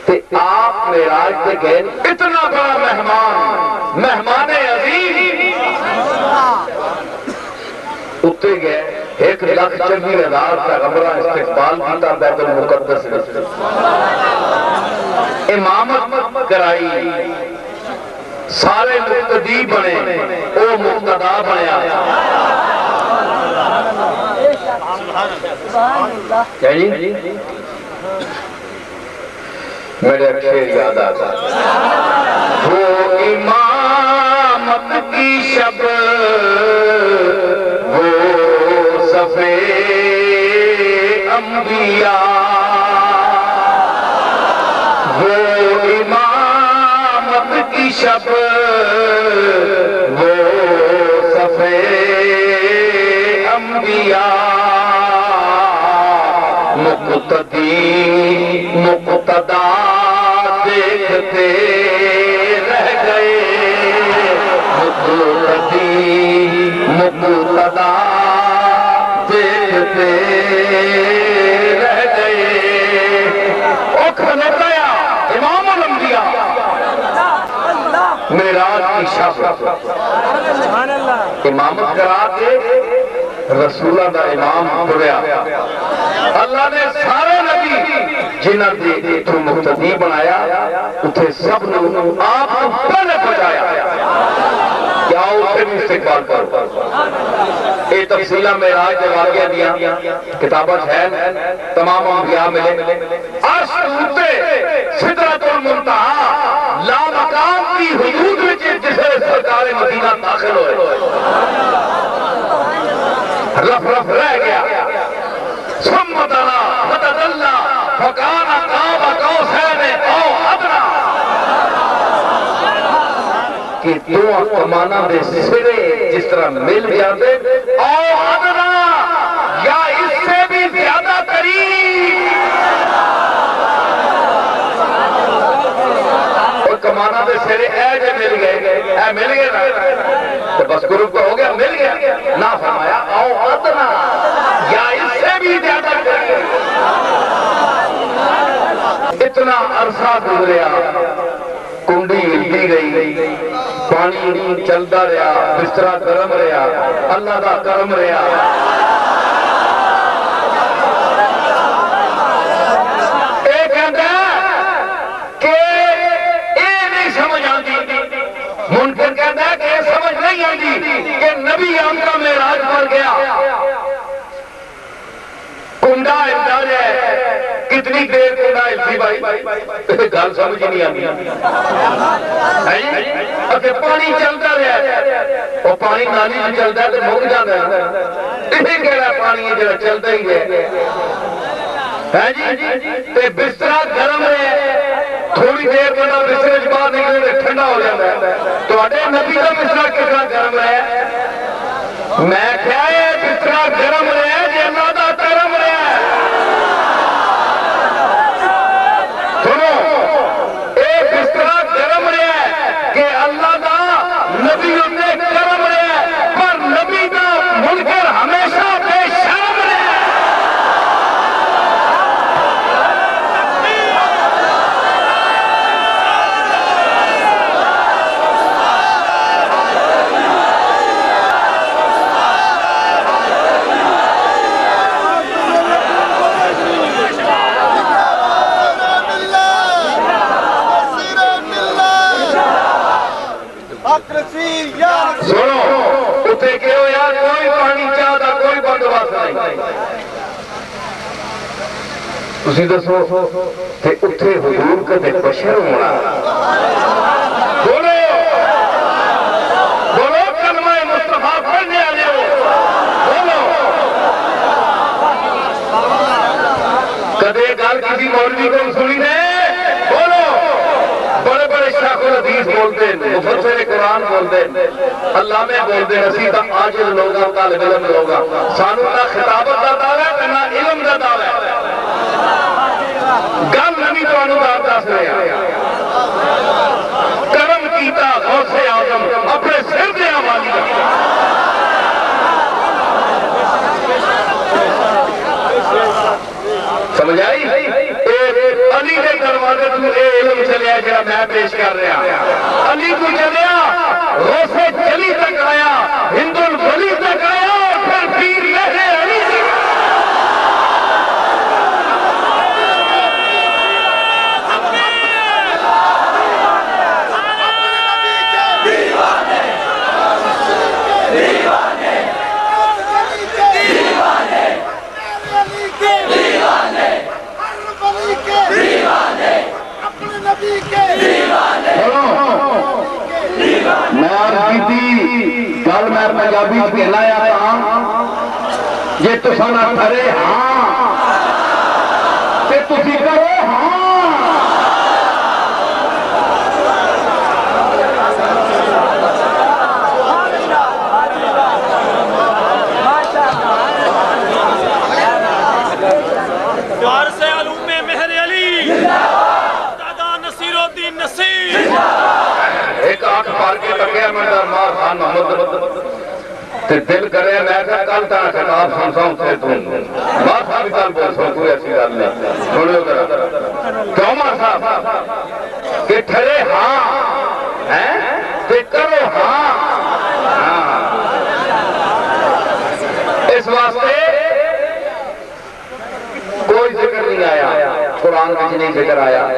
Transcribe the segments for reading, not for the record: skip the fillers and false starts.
تے آپ معراج تے گئے اتنا بڑا مہمان عظیم اتے گئے 1,40,000 پیغمبراں استقبال کیتا بیت المقدس میں امامت کرائی سارے مقتدی بنے او مقتدا بنیا میرے ایک شعر یاد آتا وہ امامت کی شب وہ صفے انبیاء وہ امامت کی شب وہ صفے انبیاء مقتدا دیکھتے رہ گئے مقتدا دیکھتے رہ گئے او کھلوتایا امام الانبیاء معراج کی شب امامت کرا کے رسولہ دا امام پڑیا اللہ نے سارے نبی جنہ دے تو مقتدی بنایا اتھے سب نے آپ کو پہلے پہنچایا کیا اسے بھی استقبال کرو اے تفصیلہ معراج دے واقعہ دیا کتابت ہے تمام انبیاء ملے عرش اوپر سدرۃ المنتہا لا مقام کی حدود میں جسے سرکار مدینہ داخل ہوئے رف رف رہ گیا ثم دنا فتدلى فكان قاب قوسين او ادنى کہ دو کمانہ دے سرے جس طرح مل جاتے او ادنى یا اس سے بھی زیادہ قریب اور کمانہ دے سرے اے جو مل گئے نا تو بس گروپ کو ہو گیا مل گیا نہ فرمایا او ادنى یا اس سے بھی زیادہ کریں اتنا عرصہ گزریا کنڈی ہلتی گئی پانی چلتا رہا بسترا گرم رہا اللہ دا کرم رہا اے کہتا کہ اے نہیں سمجھ آتی منکر کہتا ہے کہ اے سمجھ نہیں آتی کہ نبی ہم کا معراج پر گیا کنڈا ہلتا ہے کتنی دیر کنڈا ہلتی بھائی گل سمجھ نہیں آتی اگر پانی چلتا رہا وہ پانی نالی میں چلتا ہے تو مک جاتا ہے یہ کہڑا پانی ہے جو چلتا ہی ہے بسترا گرم ہے تھوڑی دیر بندہ بسترے سے باہر نکلے ٹھنڈا ہو جاتا ہے تو نبی کا بسترا کتنا گرم ہے میں کیا ہے بسترا گرم ہے جی اللہ دا کرم ہے سنو اے بسترا گرم ہے کہ اللہ دا نبی نے کرم ہے پر نبی دا منکر ہمیشہ بے شرم ہے سنو اتھے کہ ہو یار کوئی پانی چاہتا کوئی بندوبست نہیں تسی دسو کہ اتھے حضور کدے بشر ہونا بولو بولو کلمہ مصطفیٰ پڑھنے آنے ہو بولو کدے گال کسی مولوی کو سنی دے بولو بڑے بڑے شیخ الحدیث بولتے ہیں مفسر قرآن بولتے ہیں علامے بولتے ہیں اسی کا عاجز لوگا طالب علم لوگا سانو نہ خطابت دا دعویٰ ہے نہ علم دا دعویٰ ہے گل نبی تو انودار دس رہے ہیں کرم کیتا غوث اعظم اپنے سر دے آوالی سمجھ آئی علی کے دروازے تو اے علم چلیا جڑا میں پیش کر رہا علی کو چلیا غوث جلی تک آیا ہند الولی تک آیا اور پھر پیر مہر علی گل میں پنجابی کہنا جی تسا نہ کرے ہاں تے تسی کرو ہاں وارث علوم مہر علی دادا نصیر الدین نصیر ایک آنکھ پار کے تکیا میں درمار خان محمد تے دل کرے میں کہا کل تانا خطاب سنسا ہوں سے تم مار صاحب کل بول سو کوئی ایسی گل نہیں سنو ذرا کیوں مار صاحب کہ ٹھرے ہاں تے کرو ہاں اس واسطے کوئی ذکر نہیں آیا قرآن میں نہیں ذکر آیا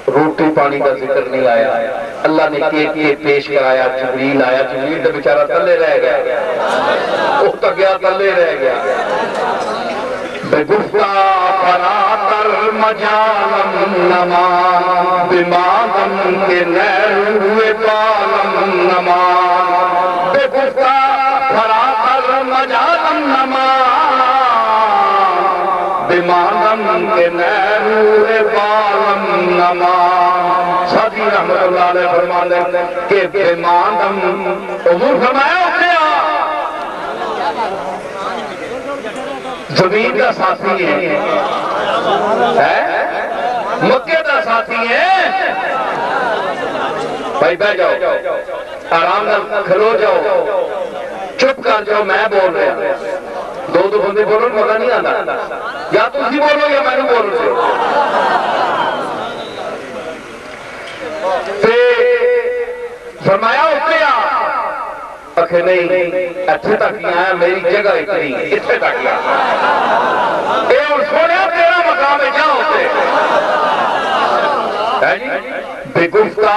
روٹی پانی کا ذکر نہیں آیا اللہ نے کیک پیش کرایا جبریل آیا جبریل تو بیچارہ تلے رہ گیا اخت گیا تلے رہ گیا بے گفتہ فراتر مجالم نمان بمادم کے نیر ہوئے پالم نمان بے گفتہ فراتر مجالم نمان بمادم کے نیر ہوئے پالم نمان سادی رحمت اللہ علیہ فرمانے کہ بمادم حضور فرمایا اٹھیا زمین کا ساتھی ہے مکہ کا ساتھی ہے بھائی بہ جاؤ آرام نہ کھلو جاؤ چپ کر جاؤ میں بول رہا دو بندے بولو مزہ نہیں آتا یا تسی بولو یا میں نے بول رہے فرمایا اتریا اکھے نہیں اتھے تک ہی آیا میری جگہ اتنی اتھے تک ہی آیا اے اور سوڑیا تیرا مقام ہے جاؤ تے بے گفتہ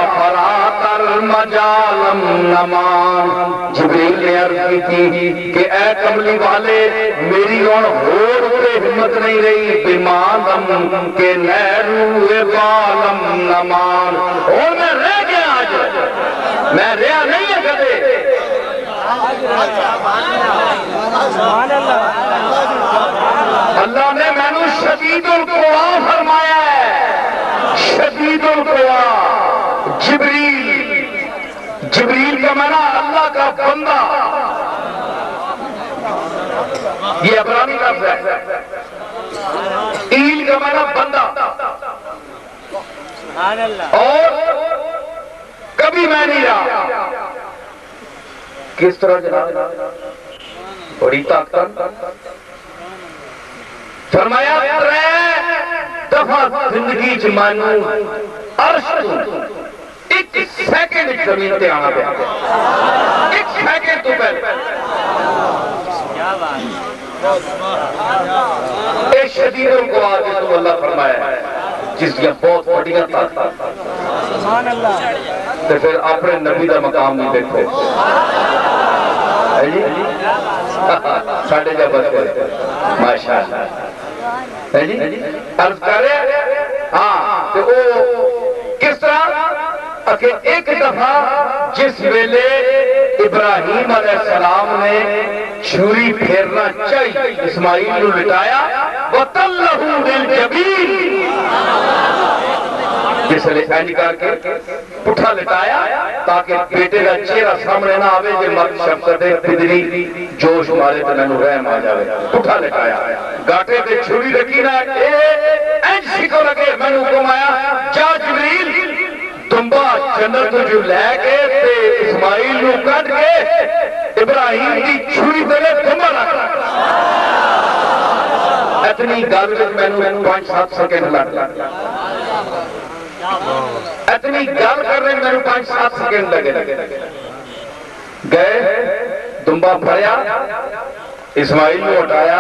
فراتر مجالم نمان جبریل نے عرض کی تھی کہ اے کملی والے میری اور ہور پہ ہمت نہیں رہی بمادم کے نیروے بالم نمان اور میں رہ گیا آج میں رہا نہیں ہے کدے اللہ نے میں نے شدید القوا فرمایا ہے شدید القوا جبریل کا معنی اللہ کا بندہ یہ عبرانی لفظ ہے ایل کا معنی بندہ اور کبھی میں نہیں رہا کس طرح جناب بڑی طاقت فرمایا دفعہ زندگی جمانو عرش ایک سیکنڈ زمین تے آنا پہ ایک سیکنڈ تو پہلے اے شدید القوا جس کو اللہ فرمایا ہے جس کی بہت بڑی طاقت تو پھر اپنے نبی دا مقام نہیں دیکھو ساڑھے جب بس ماشاءاللہ عرض کرے ہاں تو وہ کس طرح کہ ایک دفعہ جس ویلے ابراہیم علیہ السلام نے چھری پھیرنا چاہیے اسماعیل نے لٹایا وَطَلَّهُ بِالْجَبِينِ جس لئے اینج کر کے پٹھا لٹایا تاکہ بیٹے کا چہرہ سامنے نہ آوے جو مرد شفقت پدری جوش مارے تو ننو رحم آ جاوے پٹھا لٹایا گاٹے پہ چھری رکھی نہ اینج سکھو لگے میں نے حکم آیا جا جبریل تمبا جنت جو لے کے تے اسماعیل نو کٹ کے ابراہیم کی چھری دلے تمبا لگ اتنی گل میں 5-7 سیکنڈ لگ اتنی گل کرنے میں 5-7 سیکنڈ لگے گئے دمبا پھڑیا اسماعیل کو ہٹایا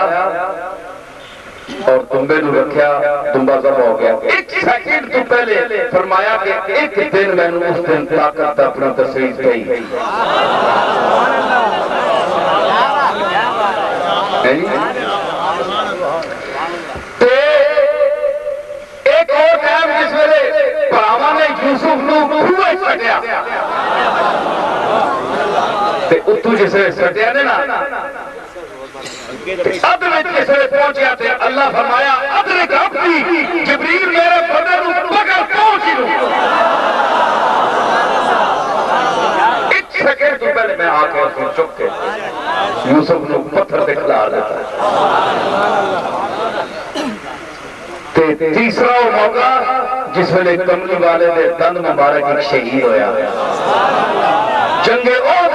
اور دمبے نو رکھیا دمبا ذبح ہو گیا 1 سیکنڈ تو پہلے فرمایا کہ ایک دن میں اس دن طاقت اپنا تصویر پئی ایک اور ٹائم جس ویلے بھراواں نے یوسف نو کھوے سٹیا تے اتو جس ویلے سٹیا نے نا ادرک جس ویلے پہنچیا تے اللہ فرمایا ادرک عبدی جبریل میرے بندے نو پکڑ پہنچ لو 1 سیکنڈ تو پہلے میں آ کے اس کو چک کے یوسف نو پتھر دکھلا دیتا تے تیسرا وہ موقع جس ویلے کملی والے دے دند مبارک ایک شہید ہویا جنگ احد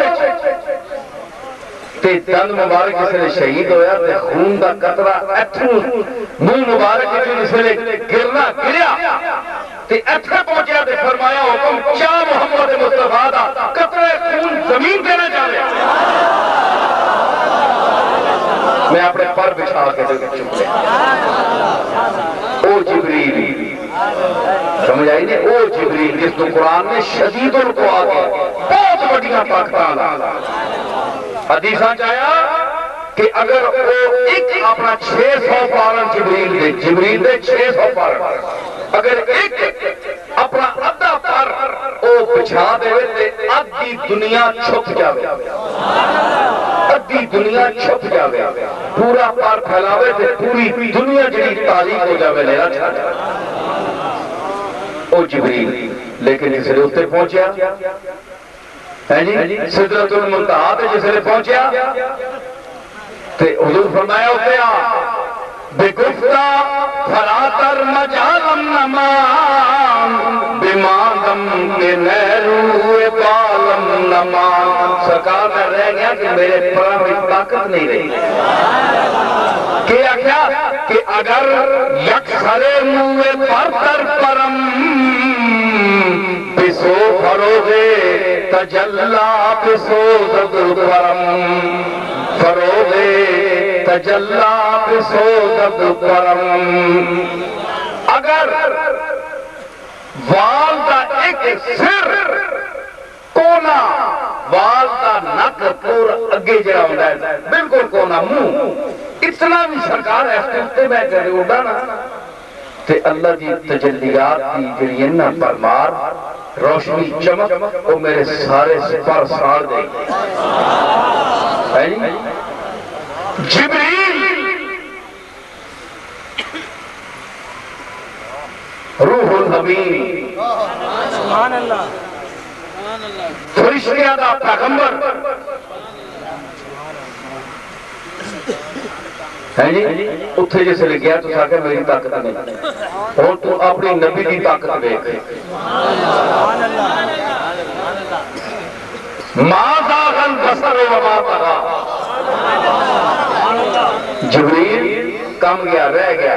تے دند مبارک جس ویلے شہید ہویا تے خون دا قطرہ اتھوں منہ مبارک جس ویلے گرنا گریا تے اتھے پہنچیا تے فرمایا حکم کیا محمد مصطفیٰ دا قطرہ خون زمین پہ نہ جاوے میں اپنے پر بچھا کے چپ لیا او جبریل سمجھ آئی نہیں او جبریل جس کو قرآن میں شدید القوا کے بہت بڑیاں طاقتاں حدیثاں چاہیا کہ اگر وہ ایک اپنا 600 پارن جبریل دے 600 پارن اگر ایک اپنا ادھا پر او بچھا دے تے ادھی دنیا چھپ جاوے ادھی دنیا چھپ جاوے پورا پار پھیلاوے تے پوری دنیا جڑی تاریخ ہو جاوے لیرا چھا جاوے او جبریل لیکن اس لئے اتنے پہنچیا سدرۃ المنتہا تے جس لئے پہنچیا تے حضور فرمایا اتنے آ بگفتہ فراتر مجالم نمان بمادم کے نیروے پالم نمان سرکار میں رہ گیا کہ میرے پرہ میں طاقت نہیں رہی کیا کیا کہ اگر یک سرے موے پرتر پرم پسو فروغے تجلہ پسو زدر پرم فروغے تجلہ پسو زدر پرم اگر والدہ ایک سر کونا والدہ نک پور اگے جڑا ہوندہ ہے بالکل کونا منہ اتنا بھی سرکار ایسے میں کرے اڑا نا تے اللہ دی تجلیات دی جڑینا پرمار روشنی چمک وہ میرے سارے پر سار دے جبریل روح الامین سبحان اللہ فرشتیاں دا پیغمبر اتھے جیسے لگیا تو ساکے میری طاقت نہیں اور تو اپنی نبی دی طاقت دیکھ ما زاغ البصر وما طغى جبریل کم گیا رہ گیا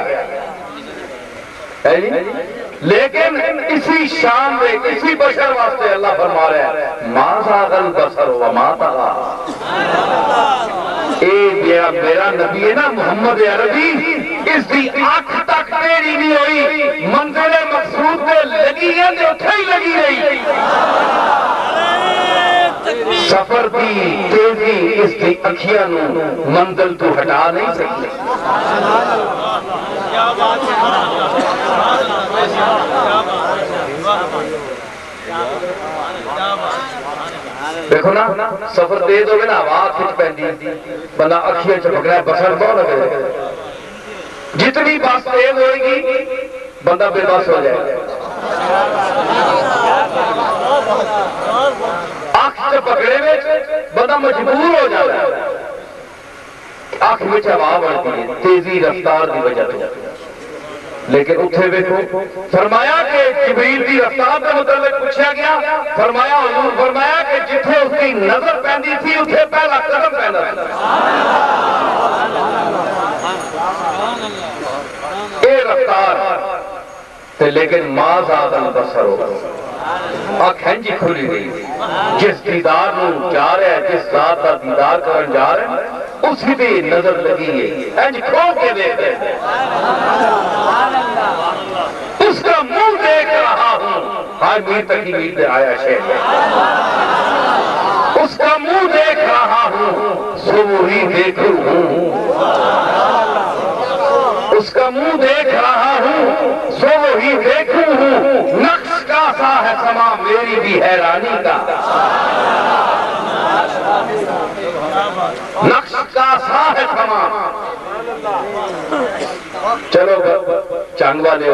لیکن اسی شان دے اسی بشر واسطے اللہ فرما رہا ہے ما زاغ البصر وما طغى میرا نبی ہے نا محمد عربی اس دی آنکھ تک تیری نہیں ہوئی منزل مقصود دے لگی ہے دے اٹھائی لگی رہی سفر دی تیزی اس دی اکھیاں نو منزل تو ہٹا نہیں سکتے دیکھو نا سفر تیز ہوگے نا آواز کھچ پہنی بندہ اکھیاں چپک رہا ہے بسر بہت لگے جتنی بات تیز ہوئے گی بندہ بے بس ہو جائے آنکھ چپکڑے میں بندہ مجبور ہو جاتا ہے آنکھ میں آواز بڑھتی ہے تیزی رفتار دی وجہ تو لیکن اتھے دیکھو فرمایا کہ جبریل دی رفتار کے متعلق پوچھا گیا فرمایا حضور فرمایا کہ جتھے اس کی نظر پہنی تھی اتھے پہلا قدم پہنا تھا رفتار تے لیکن ما زاد البصر آنکھیں جی کھلی گئی جس دیدار نو جا رہا ہے جس ذات کا دیدار کرن جا رہا ہے اسی بھی نظر لگی ہے انج کھول کے دیکھ رہے اس کا منہ دیکھ رہا ہوں ہاں میر تکی میر دے آیا شیخ اس کا منہ دیکھ رہا ہوں سو وہی دیکھوں ہوں اس کا منہ دیکھ رہا ہوں سو وہی دیکھوں ہوں نقش کا سا ہے سما میری بھی حیرانی کا نقش کا سا ہے سما چلو چنگ والے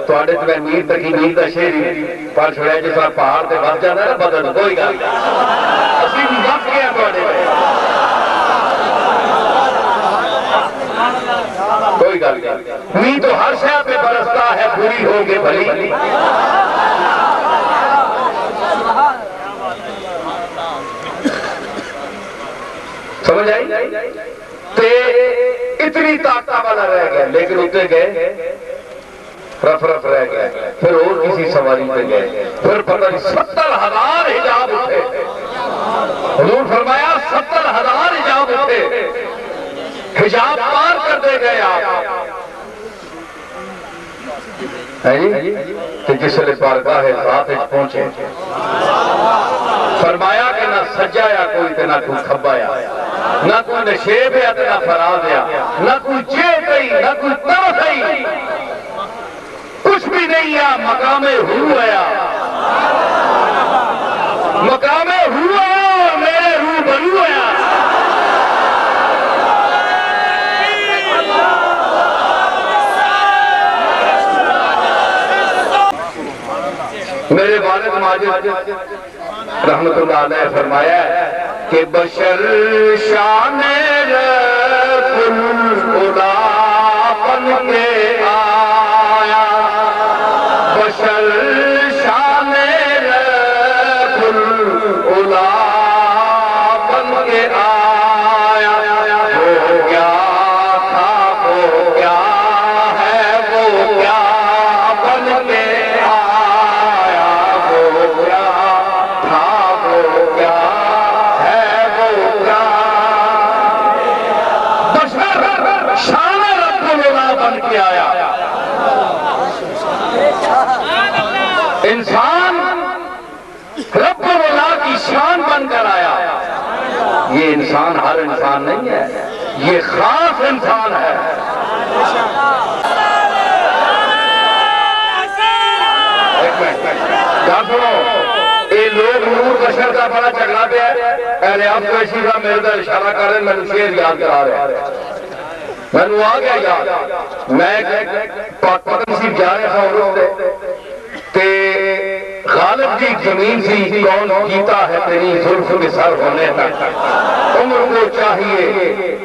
تو آڑے تو میں میر تکی میر دا شیری پر چھوڑے جس طرح پہاڑ تے بس جانا ہے بدل کوئی گا اسی بھی بس گیا تو آڑے کوئی گل نہیں تو ہر شے پہ برستا ہے پوری ہوگے بھلی سمجھ آئی تے اتنی طاقت والا رہ گیا لیکن اتنے گئے رف رف رہ گئے پھر اور کسی سواری پہ گئے پھر پتہ نہیں 70,000 حجاب اٹھے حضور فرمایا 70,000 حجاب اٹھے حجاب پار کر دے گئے آپ کہ جس لئے بارگاہ ذات پہنچے فرمایا کہ نہ سجایا کوئی تے نہ کوئی کھبایا نہ کوئی نشیب ہے تے نہ فراز ہے نہ کوئی جیب گئی نہ کوئی طرف گئی کچھ بھی نہیں ہے مقام ہو آیا مقام ہو آیا اور میرے روح بنو آیا میرے والد ماجد رحمت اللہ علیہ فرمایا ہے کہ بشر شان رب العلا بن کے آیا بشر شان رب العلا بن کے آیا وہ کیا تھا وہ کیا ہے وہ کیا بن کے انسان رب العلا کی شان بن کر آیا یہ انسان ہر انسان نہیں ہے یہ خاص انسان ہے ایک منٹ سنو یہ لوگ نور بشر کا بڑا جھگڑا پہ ہے اہل آپ کو اسی کا میرے در اشارہ کر رہے ہیں میں نے شعر یاد کرا رہے ہیں میں نے آ گیا یاد میں پاک نصیب جا رہے تھا عورت تے غالب کی زمین سی کون جیتا ہے تیری زلف میں سر ہونے تک عمر کو چاہیے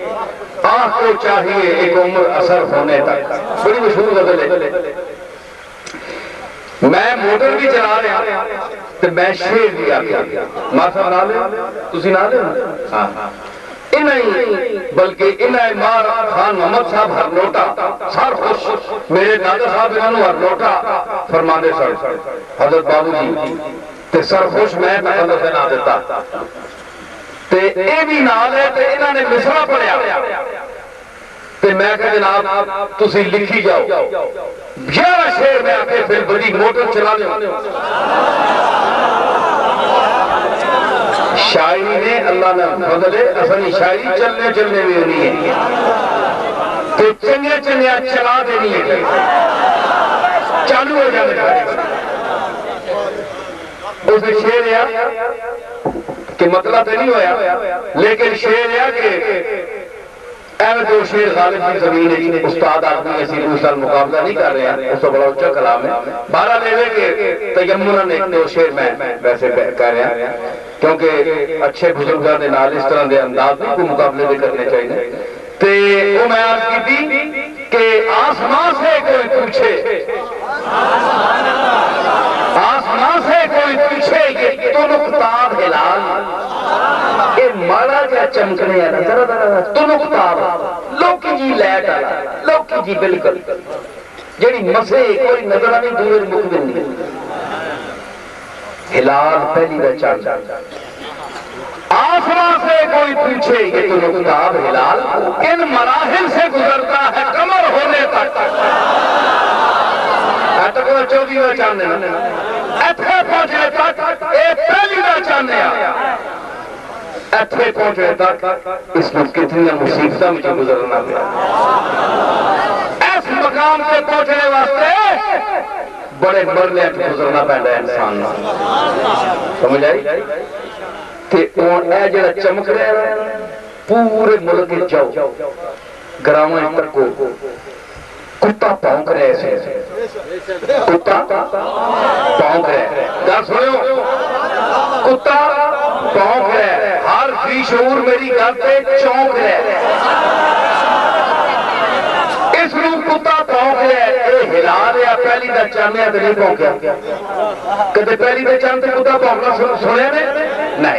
آنکھ کو چاہیے ایک عمر اثر ہونے تک بڑی مشہور غزل ہے میں موٹر بھی چلا رہا تو میں شیر دیا کیا ماں صاحب نہ لے تسی نہ لے ہاں انہیں بلکہ انہیں مار خان محمد صاحب ہر نوٹا سار خوش میرے دادا صاحب انہوں ہر نوٹا فرمانے سر حضرت بابو جی تے سر خوش میں تقلت نہ دیتا تے اے بھی نال ہے تے انہوں نے مصرع پڑھیا تے میں کہ جناب تسی لکھی جاؤ 11 شعر میں آکے پھر بڑی موٹر چلا لیں شاعری نے اللہ نے فضل ہے اصلی شاعری چلنے چلنے میں ہونی ہے تو چنگے چنگے چلا دینی ہے چالو ہو جانے شاعری اس نے شعر ہے کہ مطلب تو نہیں ہویا لیکن شعر ہے کہ اہم دو شعر غالب کی زمین ہے استاد آدمی ایسی دوسرا مقابلہ نہیں کر رہے ہیں اس تو بڑا اچھا کلام ہے 12 لیوے کے تیمنا نے دو شعر میں ویسے کہہ رہے ہیں کیونکہ اچھے بزرگاں دے نال اس طرح دے انداز نہیں کوئی مقابلے دے کرنے چاہیے تے وہ میں عرض کی تھی کہ آسمان سے کوئی پوچھے آسمان سے کوئی پوچھے یہ تنکتاب ہلال یہ مالا جا چمکنے ہے ذرا ذرا تنکتاب لوکی جی لیٹ آلا لوکی جی بالکل جڑی مسے کوئی نظر آنی دور مقبل نہیں ہلال پہلی دا چاند آسمان سے کوئی پوچھے یہ تو نقطاب ہلال کن مراحل سے گزرتا ہے قمر ہونے تک تک وہ 24واں چاند ایتھے پہنچے تک اے پہلی دا چاند ایتھے پہنچے تک اس میں کتنی مصیبتہ مجھے گزرنا پڑا اس مقام سے پہنچنے واسطے بڑے مرلے گزرنا پڑا ہے انسان سمجھ آئی کہ اے جڑا چمک رہے ہیں پورے ملک جاؤ گراؤں تک کو کتا پونک رہے سے کتا پونک رہے کیا سنو کتا پونک رہے ہر فی شعور میری گھر پہ چونک رہے اس روح کتا پونک رہے اے ہلال یا پہلی دا چاندے ہیں تو نہیں پونکیا کدھے پہلی دا چاندے کتا پونکنا سنے نے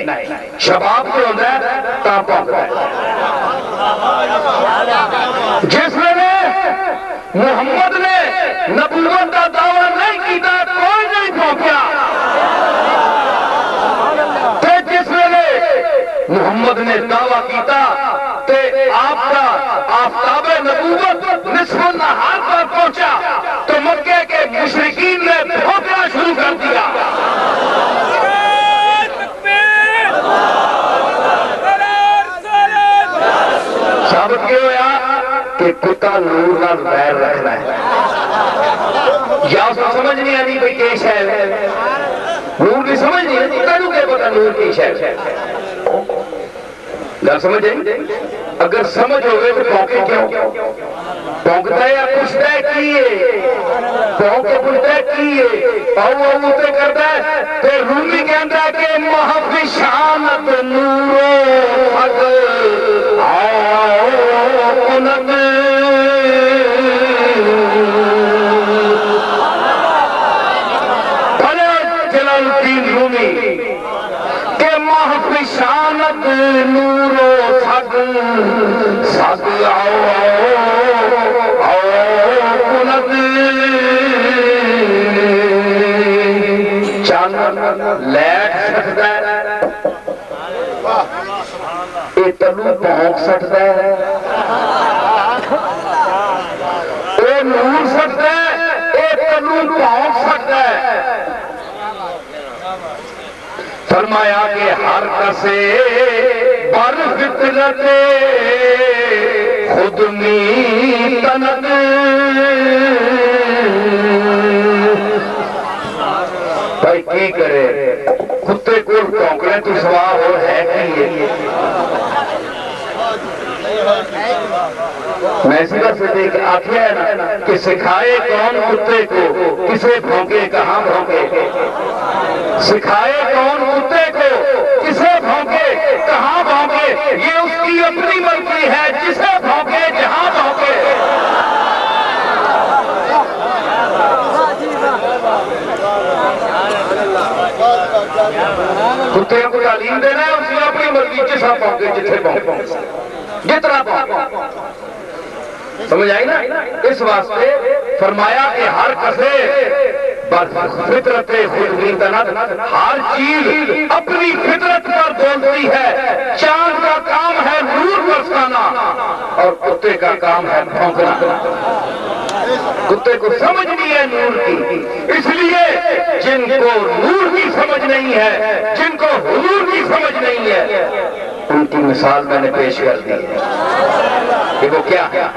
نہیں شباب جو ہوتا ہے تا پونک رہے جس نے محمد نے نبوت کا دعویٰ نہیں کیتا کوئی نہیں پہنچا تے جس نے محمد نے دعویٰ کیتا تے آپ کا آفتاب نبوت نصف النہار پر پہنچا تو مکے کے مشرکین نے پھونکنا شروع کر دیا ثابت کیوں ہوا کہ کتا نور نال ویر رکھنا ہے یا اس کو سمجھ نہیں آنی بھئی کہ شہر ہے نور کی سمجھ نہیں آنی کہنو کہ پتا نور کی شہر ہے گل سمجھ آئی اگر سمجھ ہوئے تو پونکے کیوں پونکتا ہے یا پوچھتا ہے کیے پونکے پوچھتا ہے کیے پاؤ تے کرتا ہے پھر رومی کہندا ہے کہ محفشانت نورو حق محفشانت نورو سگ سگ آؤ کند چاند لیٹ سکتا ہے اے تلو پہنک سکتا ہے اے نور سکتا ہے اے تلو پہنک سکتا ہے فرمایا کہ ہر کسے بر فطرت خود می تند بھائی کی کرے کتے کو پونکنے تو سوا اور ہے کی میں اسی بات سے دیکھ آخیا ہے نا کہ سکھائے کون کتے کو کسے بھونکے کہاں بھونکے سکھائے کون کتے کو کسے بھونکے کہاں بھونکے یہ اس کی اپنی مرضی ہے جسے بھونکے جہاں بھونکے کتے کو تعلیم دینا ہے اس کی اپنی مرضی جسا بھونکے جتھے بھونکے جتنا بھونکے سمجھ آئی نا اس واسطے فرمایا کہ ہر کسے فطرت خود بھی تند ہر چیز اپنی فطرت پر بولتی ہے چاند کا کام ہے نور برسانا اور کتے کا کام ہے بھونکنا کتے کو سمجھ نہیں ہے نور کی اس لیے جن کو نور کی سمجھ نہیں ہے جن کو حضور کی سمجھ نہیں ہے ان کی مثال میں نے پیش کر دی کہ وہ کیا ہے